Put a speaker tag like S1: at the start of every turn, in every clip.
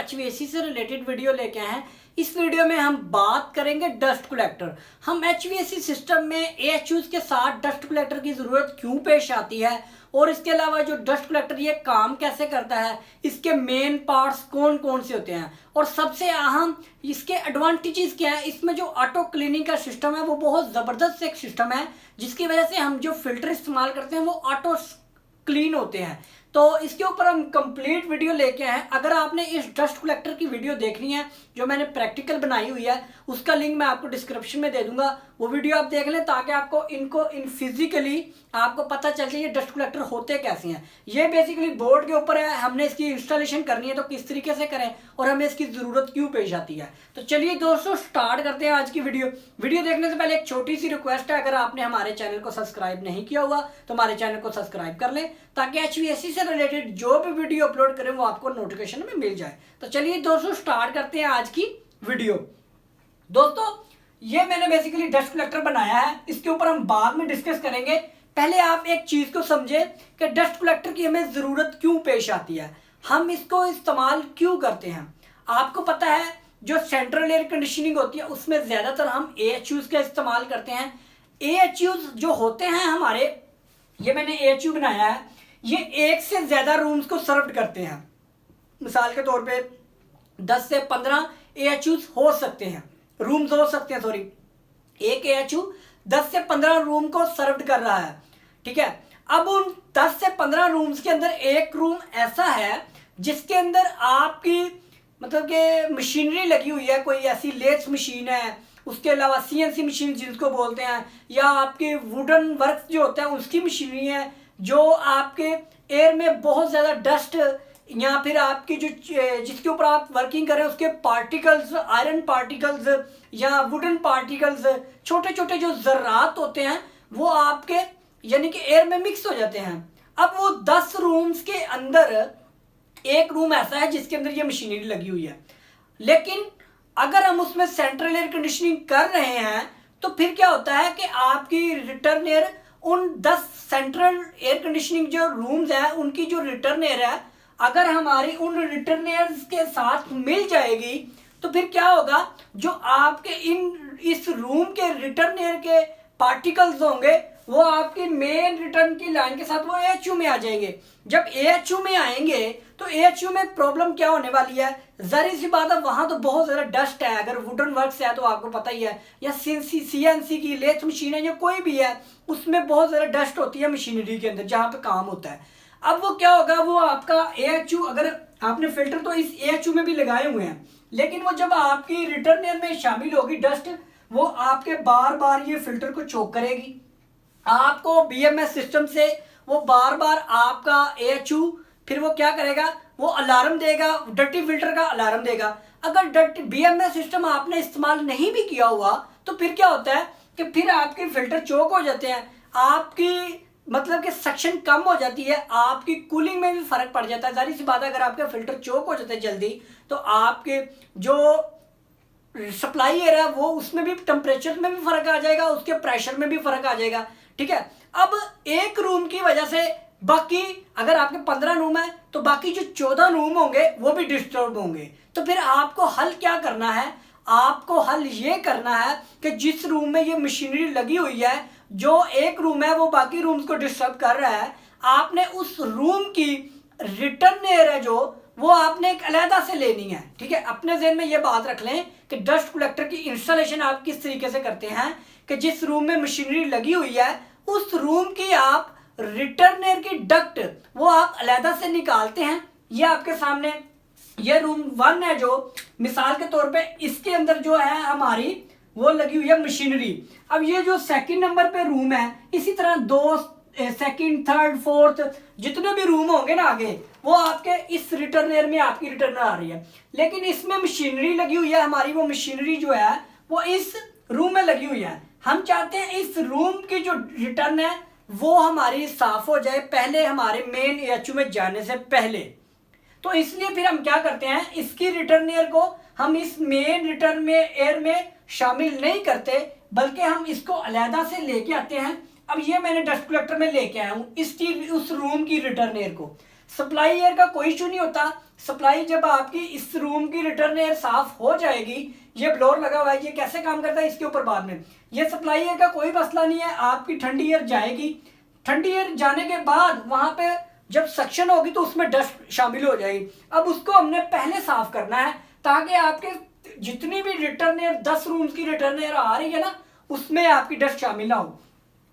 S1: HVAC से related video लेके आए हैं। इस वीडियो में हम बात करेंगे डस्ट कलेक्टर। हम HVAC सिस्टम में AHUs के साथ डस्ट कलेक्टर की ज़रूरत क्यों पेश आती है और इसके अलावा जो डस्ट कलेक्टर ये काम कैसे करता है, इसके मेन पार्ट्स कौन कौन से होते हैं और सबसे अहम इसके एडवांटेजेस क्या है। इसमें जो ऑटो क्लीनिंग का सिस्टम है वो बहुत ज़बरदस्त एक सिस्टम है जिसकी वजह से हम जो फिल्टर इस्तेमाल करते हैं वो ऑटो क्लीन होते हैं। तो इसके ऊपर हम कंप्लीट वीडियो लेके आए हैं। अगर आपने इस डस्ट कलेक्टर की वीडियो देखनी है जो मैंने प्रैक्टिकल बनाई हुई है उसका लिंक मैं आपको डिस्क्रिप्शन में दे दूंगा, वो वीडियो आप देख लें ताकि आपको इन फिजिकली आपको पता चल जाए ये डस्ट कलेक्टर होते कैसे हैं। ये बेसिकली बोर्ड के ऊपर है, हमने इसकी इंस्टॉलेशन करनी है तो किस तरीके से करें और हमें इसकी ज़रूरत क्यों पेश आती है। तो चलिए दोस्तों स्टार्ट करते हैं आज की वीडियो देखने से पहले एक छोटी सी रिक्वेस्ट है, अगर आपने हमारे चैनल को सब्सक्राइब नहीं किया हुआ तो हमारे चैनल को सब्सक्राइब कर लें ताकि HVAC से रिलेटेड जो भी वीडियो अपलोड करें वो आपको नोटिफिकेशन में मिल जाए। तो चलिए दोस्तों स्टार्ट करते हैं आज की वीडियो। दोस्तों ये मैंने बेसिकली डस्ट कलेक्टर बनाया है, इसके ऊपर हम बाद में डिस्कस करेंगे। पहले आप एक चीज को समझे कि डस्ट कलेक्टर की हमें जरूरत क्यों पेश आती है, हम इसको इस्तेमाल क्यों करते हैं। आपको पता है जो सेंट्रल एयर कंडीशनिंग होती है उसमें ज्यादातर हम AHUs का इस्तेमाल करते हैं। AHUs जो होते हैं हमारे, ये मैंने AHU बनाया है, ये एक से ज्यादा रूम्स को सर्व करते हैं। मिसाल के तौर पे 10 से 15 AHUs हो सकते हैं, रूम्स हो सकते हैं, सॉरी एक AHU 10 से 15 रूम को सर्व कर रहा है, ठीक है। अब उन 10 से 15 रूम्स के अंदर एक रूम ऐसा है जिसके अंदर आपकी मतलब कि मशीनरी लगी हुई है, कोई ऐसी लेथ मशीन है, उसके अलावा CNC मशीन जिसको बोलते हैं, या आपके वुडन वर्क जो होता है उसकी मशीनरी है, जो आपके एयर में बहुत ज़्यादा डस्ट या फिर आपकी जो जिसके ऊपर आप वर्किंग करें उसके पार्टिकल्स, आयरन पार्टिकल्स या वुडन पार्टिकल्स, छोटे छोटे जो ज़र्रात होते हैं वो आपके यानी कि एयर में मिक्स हो जाते हैं। अब वो 10 रूम्स के अंदर एक रूम ऐसा है जिसके अंदर ये मशीनरी लगी हुई है, लेकिन अगर हम उसमें सेंट्रल एयर कंडीशनिंग कर रहे हैं तो फिर क्या होता है कि आपकी रिटर्न एयर उन 10 सेंट्रल एयर कंडीशनिंग जो रूम्स हैं उनकी जो रिटर्न एयर है अगर हमारी उन रिटर्न एयर्स के साथ मिल जाएगी तो फिर क्या होगा, जो आपके इस रूम के रिटर्न एयर के पार्टिकल्स होंगे वो आपकी मेन रिटर्न की लाइन के साथ वो AHU में आ जाएंगे। जब AHU में आएंगे तो AHU में प्रॉब्लम क्या होने वाली है, जाहिर सी बात है वहां तो बहुत ज्यादा डस्ट है। अगर वुडन वर्क्स है तो आपको पता ही है, या CNC की लेथ मशीन है या कोई भी है उसमें बहुत ज्यादा डस्ट होती है मशीनरी के अंदर जहां पे काम होता है। अब वो क्या होगा, वो आपका AHU, अगर आपने फिल्टर तो इस AHU में भी लगाए हुए हैं, लेकिन वो जब आपकी रिटर्न एयर में शामिल होगी डस्ट, वो आपके बार बार ये फिल्टर को चोक करेगी। आपको BMS सिस्टम से वो बार बार आपका AHU फिर वो क्या करेगा, वो अलार्म देगा, डर्टी फिल्टर का अलार्म देगा। अगर डर्टी BMS सिस्टम आपने इस्तेमाल नहीं भी किया हुआ तो फिर क्या होता है कि फिर आपके फिल्टर चोक हो जाते हैं, आपकी मतलब कि सक्शन कम हो जाती है, आपकी कूलिंग में भी फर्क पड़ जाता है। जाहिर सी बात है अगर आपके फिल्टर चोक हो जाते हैं जल्दी तो आपके जो सप्लाई एयर है वो उसमें भी टेम्परेचर में भी फर्क आ जाएगा, उसके प्रेशर में भी फर्क आ जाएगा, ठीक है। अब एक रूम की वजह से बाकी अगर आपके 15 रूम है तो बाकी जो 14 रूम होंगे वो भी डिस्टर्ब होंगे। तो फिर आपको हल क्या करना है, आपको हल ये करना है कि जिस रूम में ये मशीनरी लगी हुई है, जो एक रूम है वो बाकी रूम्स को डिस्टर्ब कर रहा है, आपने उस रूम की रिटर्न एयर है जो वो आपने एक अलहदा से लेनी है, ठीक है। अपने ज़हन में ये बात रख लें कि डस्ट कलेक्टर की इंस्टॉलेशन आप किस तरीके से करते हैं कि जिस रूम में मशीनरी लगी हुई है उस रूम की आप रिटर्न एयर की डक्ट वो आप अलहदा से निकालते हैं। ये आपके सामने ये रूम 1 है, जो मिसाल के तौर पे इसके अंदर जो है हमारी वो लगी हुई है मशीनरी। अब ये जो सेकंड नंबर पे रूम है, इसी तरह 2 सेकंड, थर्ड, फोर्थ जितने भी रूम होंगे ना आगे, वो आपके इस रिटर्न एयर में आपकी रिटर्न आ रही है, लेकिन इसमें मशीनरी लगी हुई है हमारी। वो मशीनरी जो है वो इस रूम में लगी हुई है। हम चाहते हैं इस रूम की जो रिटर्न है वो हमारी साफ हो जाए पहले हमारे मेन AHU में जाने से पहले। तो इसलिए फिर हम क्या करते हैं, इसकी रिटर्न एयर को हम इस मेन रिटर्न में एयर में शामिल नहीं करते, बल्कि हम इसको अलहदा से लेके आते हैं। अब ये मैंने डस्ट कलेक्टर में लेके आया हूँ उस रूम की रिटर्न एयर को। सप्लाई एयर का कोई इशू नहीं होता। सप्लाई जब आपकी इस रूम की रिटर्न एयर साफ हो जाएगी, ये ब्लोअर लगा हुआ है, ये कैसे काम करता है इसके ऊपर बाद में, ये सप्लाई एयर का कोई मसला नहीं है। आपकी ठंडी एयर जाएगी, ठंडी एयर जाने के बाद वहां पे जब सक्शन होगी तो उसमें डस्ट शामिल हो जाएगी। अब उसको हमने पहले साफ करना है ताकि आपके जितनी भी रिटर्न एयर 10 रूम्स की रिटर्न एयर आ रही है ना, उसमें आपकी डस्ट शामिल ना हो।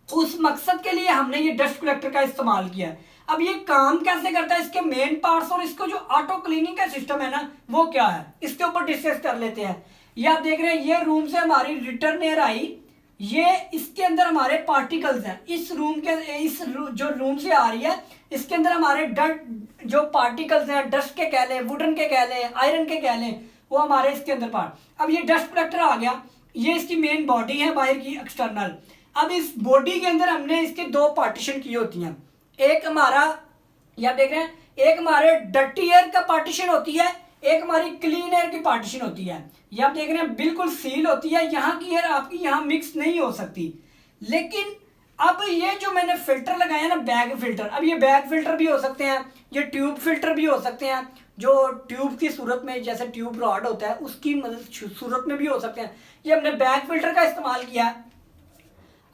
S1: उस मकसद के लिए हमने ये डस्ट कलेक्टर का इस्तेमाल किया है। अब ये काम कैसे करता है, इसके मेन पार्ट्स और इसको जो ऑटो क्लीनिंग का सिस्टम है ना वो क्या है, इसके ऊपर डिस्कस कर लेते हैं। ये आप देख रहे हैं, ये रूम से हमारी रिटर्न एयर आई, ये इसके अंदर हमारे पार्टिकल्स हैं। इस रूम के जो रूम से आ रही है इसके अंदर हमारे जो पार्टिकल्स हैं, डस्ट के कह लें, वुडन के कह लें, आयरन के कह लें, वो हमारे इसके अंदर पार्ट। अब ये डस्ट कलेक्टर आ गया, ये इसकी मेन बॉडी है बाहर की एक्सटर्नल। अब इस बॉडी के अंदर हमने इसके दो पार्टीशन की होती हैं। एक हमारा, ये आप देख रहे हैं, एक हमारे डर्टी एयर का पार्टीशन होती है, एक हमारी क्लीन एयर की पार्टीशन होती है। ये आप देख रहे हैं बिल्कुल सील होती है, यहाँ की एयर आपकी यहाँ मिक्स नहीं हो सकती। लेकिन अब ये जो मैंने फिल्टर लगाया ना, बैग फिल्टर, अब ये बैग फिल्टर भी हो सकते हैं, ये ट्यूब फिल्टर भी हो सकते हैं, जो ट्यूब की सूरत में जैसे ट्यूब रॉड होता है उसकी मदद सूरत में भी हो सकते हैं। ये हमने बैग फिल्टर का इस्तेमाल किया है।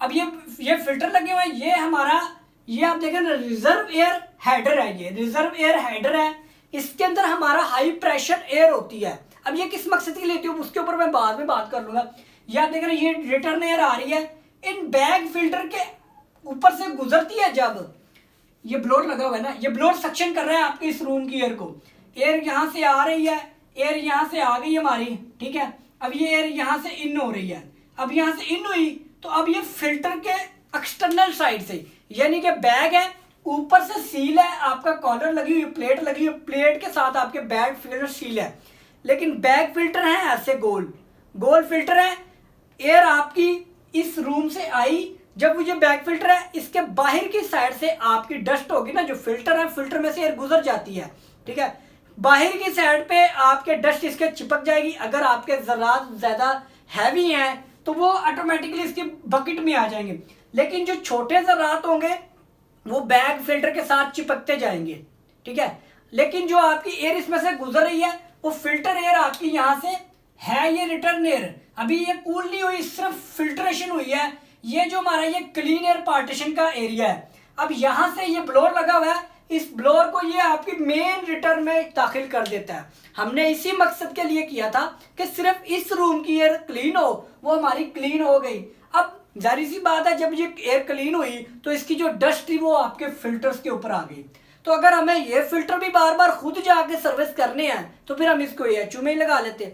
S1: अब ये फिल्टर लगे हुए हैं, ये हमारा, ये आप देखें ना, रिजर्व एयर हेडर है, ये रिजर्व एयर हेडर है। इसके अंदर हमारा हाई प्रेशर एयर होती है। अब ये किस मकसद के लिए होती है उसके ऊपर मैं बाद में बात कर लूंगा। ये आप देख रहे हैं, ये रिटर्न एयर आ रही है, इन बैग फिल्टर के ऊपर से गुजरती है। जब ये ब्लोअर लगा हुआ है ना, ये ब्लोअर सक्शन कर रहा है आपके इस रूम की एयर को। एयर यहाँ से आ रही है, एयर यहाँ से आ गई हमारी, ठीक है। अब ये एयर यहाँ से इन हो रही है, अब यहाँ से इन हुई तो अब ये फिल्टर के एक्सटर्नल साइड से, यानी कि बैग है, ऊपर से सील है, आपका कॉलर लगी हुई, प्लेट लगी हुई, प्लेट के साथ आपके बैग फिल्टर सील है। लेकिन बैग फिल्टर है ऐसे गोल गोल फिल्टर है। एयर आपकी इस रूम से आई, जब वो ये बैग फिल्टर है, इसके बाहर की साइड से आपकी डस्ट होगी ना, जो फिल्टर है, फिल्टर में से एयर गुजर जाती है, ठीक है। बाहर की साइड पे आपके डस्ट इसके चिपक जाएगी। अगर आपके ज़रात ज़्यादा हैवी हैं तो वो ऑटोमेटिकली इसकी बकेट में आ जाएंगे। लेकिन जो छोटे ज़रात होंगे वो बैग फिल्टर के साथ चिपकते जाएंगे, ठीक है। लेकिन जो आपकी एयर इसमें से गुजर रही है वो फिल्टर एयर आपकी यहाँ से है, ये रिटर्न एयर, अभी ये कूल नहीं हुई, सिर्फ फिल्ट्रेशन हुई है। ये जो हमारा ये क्लीन एयर पार्टीशन का एरिया है। अब यहाँ से ये ब्लोअर लगा हुआ है, इस ब्लोअर को ये आपकी मेन रिटर्न में दाखिल कर देता है। हमने इसी मकसद के लिए किया था कि सिर्फ इस रूम की एयर क्लीन हो, वो हमारी क्लीन हो गई। अब जाहिर सी बात है, जब ये एयर क्लीन हुई तो इसकी जो डस्ट थी वो आपके फिल्टर्स के ऊपर आ गई। तो अगर हमें ये फिल्टर भी बार बार खुद जाके सर्विस करने हैं तो फिर हम इसको एचयू में ही लगा लेते।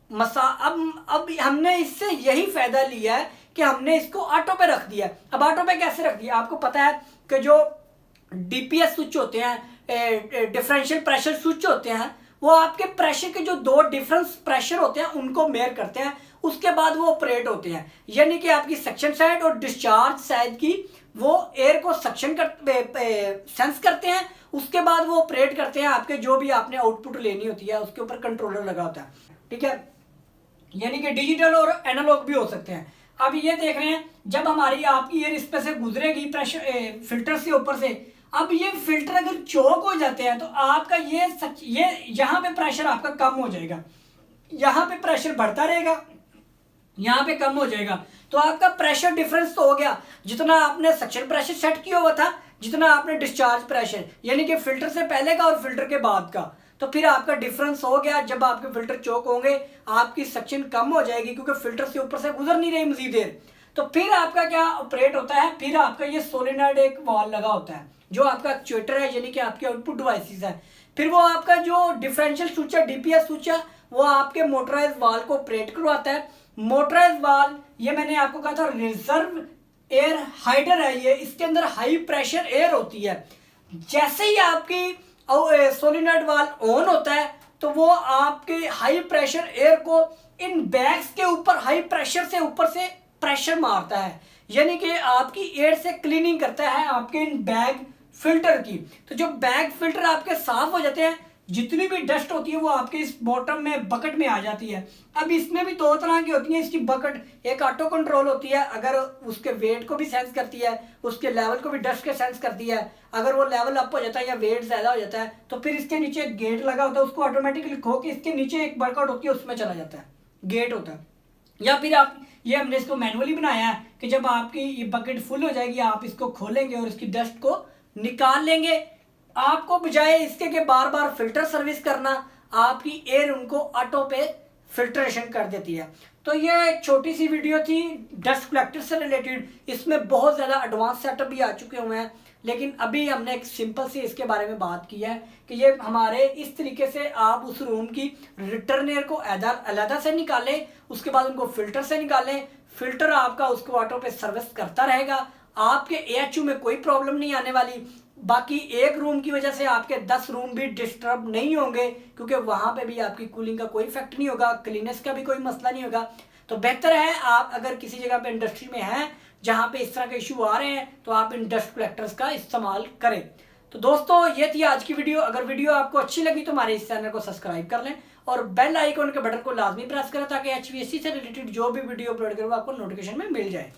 S1: अब हमने इससे यही फायदा लिया है कि हमने इसको ऑटो पे रख दिया। अब ऑटो पे कैसे रख दिया, आपको पता है कि जो डीपीएस स्विच होते हैं, डिफरेंशियल प्रेशर स्विच होते हैं, वो आपके प्रेशर के जो दो डिफरेंस प्रेशर होते हैं उनको मेयर करते हैं, उसके बाद वो ऑपरेट होते हैं। यानी कि आपकी सक्शन साइड और डिस्चार्ज साइड की वो एयर को सक्शन सेंस करते हैं, उसके बाद वो ऑपरेट करते हैं। आपके जो भी आपने आउटपुट लेनी होती है उसके ऊपर कंट्रोलर लगा होता है, ठीक है। यानी कि डिजिटल और एनालॉग भी हो सकते हैं। अब ये देख रहे हैं, जब हमारी आपकी एयर इस पे से गुजरेगी प्रेशर फिल्टर से ऊपर से, अब ये फिल्टर अगर चौक हो जाते हैं तो आपका ये यहाँ पे प्रेशर आपका कम हो जाएगा, यहाँ पे प्रेशर बढ़ता रहेगा, यहाँ पे कम हो जाएगा। तो आपका प्रेशर डिफरेंस तो हो गया, जितना आपने सक्शन प्रेशर सेट किया हुआ था, जितना आपने डिस्चार्ज प्रेशर, यानी कि फिल्टर से पहले का और फिल्टर के बाद का, तो फिर आपका डिफरेंस हो गया। जब आपके फिल्टर चौक होंगे आपकी सक्शन कम हो जाएगी, क्योंकि फिल्टर से ऊपर से गुजर नहीं रही मजीद देर। तो फिर आपका क्या ऑपरेट होता है, फिर आपका ये सोलेनॉइड एक वाल लगा होता है जो आपका एक्चुएटर है, यानी कि आपके आउटपुट डिवाइसेस है। फिर वो आपका जो डिफरेंशियल स्विच है, डीपीएस स्विच है, वो आपके मोटराइज वाल को ऑपरेट करवाता है। मोटराइज वाल, ये मैंने आपको कहा था रिजर्व एयर हाइडर है, ये इसके अंदर हाई प्रेशर एयर होती है। जैसे ही आपकी सोलेनॉइड वाल्व ऑन होता है तो वो आपके हाई प्रेशर एयर को इन बैग्स के ऊपर हाई प्रेशर से ऊपर से प्रेशर मारता है, यानी कि आपकी एयर से क्लीनिंग करता है आपके इन बैग फिल्टर की। तो जो बैग फिल्टर आपके साफ हो जाते हैं, जितनी भी डस्ट होती है वो आपके इस बॉटम में बकेट में आ जाती है। अब इसमें भी दो तरह की होती है इसकी बकेट, एक ऑटो कंट्रोल होती है, अगर उसके वेट को भी सेंस करती है, उसके लेवल को भी डस्ट के सेंस करती है। अगर वो लेवल अप हो जाता है या वेट ज़्यादा हो जाता है तो फिर इसके नीचे एक गेट लगा होता है, उसको ऑटोमेटिकली खो के इसके नीचे एक वर्कआउट होती है उसमें चला जाता है, गेट होता है। या फिर आप ये हमने इसको मैनुअली बनाया है कि जब आपकी ये बकेट फुल हो जाएगी आप इसको खोलेंगे और इसकी डस्ट को निकाल लेंगे। आपको बजाय इसके कि बार बार फिल्टर सर्विस करना, आपकी एयर उनको ऑटो पे फिल्ट्रेशन कर देती है। तो ये एक छोटी सी वीडियो थी डस्ट कलेक्टर से रिलेटेड। इसमें बहुत ज़्यादा एडवांस सेटअप भी आ चुके हुए हैं, लेकिन अभी हमने एक सिंपल सी इसके बारे में बात की है कि ये हमारे इस तरीके से आप उस रूम की रिटर्न एयर को अलग से निकालें, उसके बाद उनको फिल्टर से निकालें। फिल्टर आपका उसको ऑटो पे सर्विस करता रहेगा, आपके AHU में कोई प्रॉब्लम नहीं आने वाली। बाकी एक रूम की वजह से आपके 10 रूम भी डिस्टर्ब नहीं होंगे, क्योंकि वहां पे भी आपकी कूलिंग का कोई इफेक्ट नहीं होगा, क्लीनेस का भी कोई मसला नहीं होगा। तो बेहतर है आप अगर किसी जगह पे इंडस्ट्री में हैं जहां पे इस तरह के इशू आ रहे हैं तो आप इन डस्ट कलेक्टर्स का इस्तेमाल करें। तो दोस्तों ये थी आज की वीडियो। अगर वीडियो आपको अच्छी लगी तो हमारे इस चैनल को सब्सक्राइब कर लें और बेल आइकॉन के बटन को लाजमी प्रेस करें ताकि HVAC से रिलेटेड जो भी वीडियो अपलोड करूँ आपको नोटिफिकेशन में मिल जाए।